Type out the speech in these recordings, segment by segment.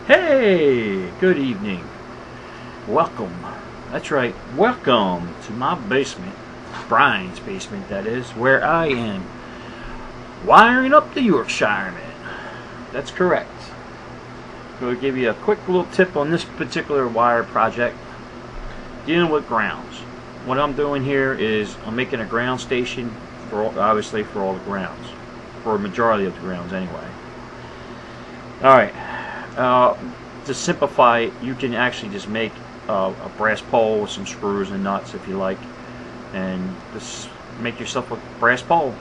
Hey, good evening. Welcome. That's right, welcome to my basement, Brian's basement that is, where I am wiring up the Yorkshireman. That's correct. I'm going to give you a quick little tip on this particular wire project dealing with grounds. What I'm doing here is I'm making a ground station for obviously for all the grounds, for a majority of the grounds anyway. Alright, to simplify it, you can actually just make a brass pole with some screws and nuts if you like, and just make yourself a brass pole,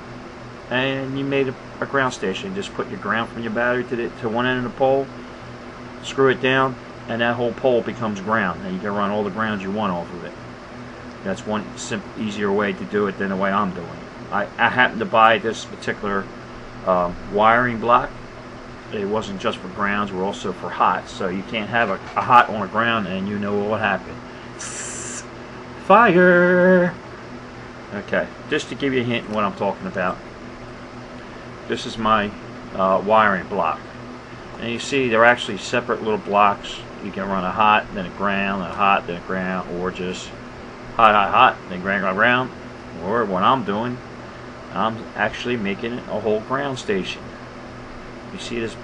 and you made a ground station. Just put your ground from your battery to one end of the pole, screw it down, and that whole pole becomes ground, and you can run all the grounds you want off of it. That's one simple, easier way to do it than the way I'm doing it. I happened to buy this particular wiring block. It wasn't just for grounds, we're also for hot, so you can't have a hot on a ground and you know what will happen. Fire! Okay, just to give you a hint of what I'm talking about, this is my wiring block, and you see they're actually separate little blocks. You can run a hot, then a ground, a hot, then a ground, or just hot, then ground, or what I'm doing, I'm actually making it a whole ground station. You see this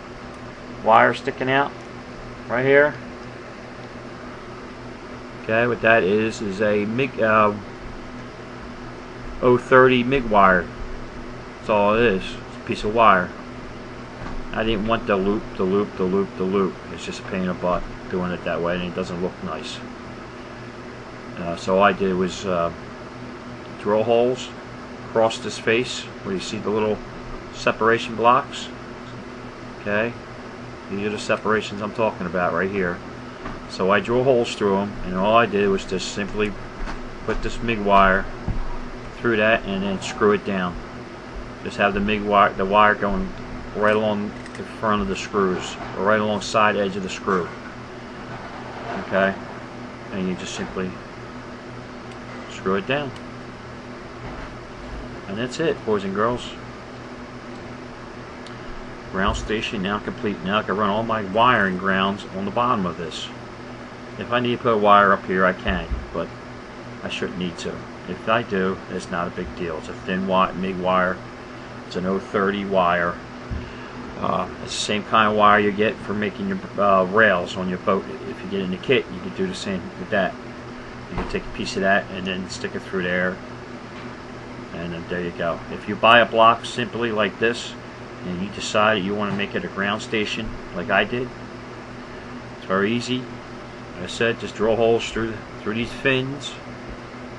wire sticking out right here? Okay, what that is a MIG 030 MIG wire. That's all it is. It's a piece of wire. I didn't want the loop. It's just a pain in the butt doing it that way, and it doesn't look nice. So all I did was drill holes across this face where you see the little separation blocks. Okay, these are the separations I'm talking about right here. So I drill holes through them, and all I did was just simply put this MIG wire through that and then screw it down. Just have the MIG wire, the wire going right along the front of the screws, or right alongside the edge of the screw. Okay, and you just simply screw it down, and that's it, boys and girls. Ground station now complete. Now I can run all my wiring grounds on the bottom of this. If I need to put a wire up here, I can, but I shouldn't need to. If I do, it's not a big deal. It's a thin MIG wire. It's an 030 wire. It's the same kind of wire you get for making your rails on your boat. If you get in the kit, you can do the same with that. You can take a piece of that and then stick it through there, and then there you go. If you buy a block simply like this, and you decide you want to make it a ground station like I did, it's very easy. Like I said, just drill holes through these fins,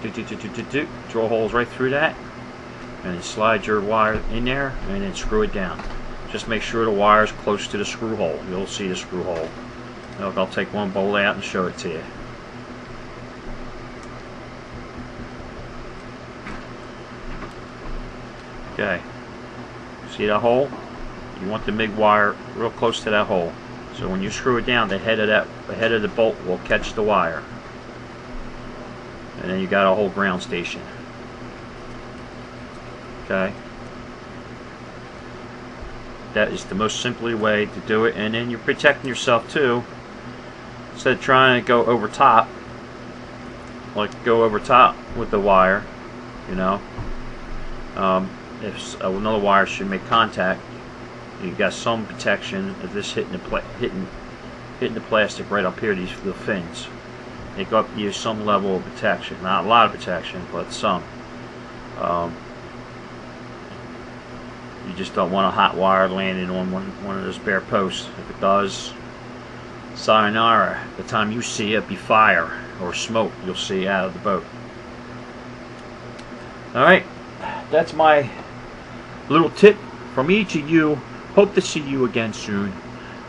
drill holes right through that, and then slide your wire in there and then screw it down. Just make sure the wire is close to the screw hole. You'll see the screw hole. Look, I'll take one bolt out and show it to you. Okay, see that hole? You want the MIG wire real close to that hole. So when you screw it down, the head of the bolt will catch the wire, and then you got a whole ground station. Okay, that is the most simply way to do it, and then you're protecting yourself too. Instead of trying to go over top, with the wire, you know. If another wire should make contact, you got some protection of this hitting the plastic right up here. These little fins, they go up to use some level of protection. Not a lot of protection, but some. You just don't want a hot wire landing on one of those bare posts. If it does, sayonara. The time you see it, be fire or smoke you'll see out of the boat. Alright, that's my little tip from each of you. Hope to see you again soon.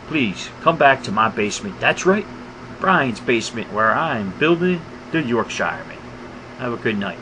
Please come back to my basement. That's right, Brian's basement, where I'm building the Yorkshireman. Have a good night.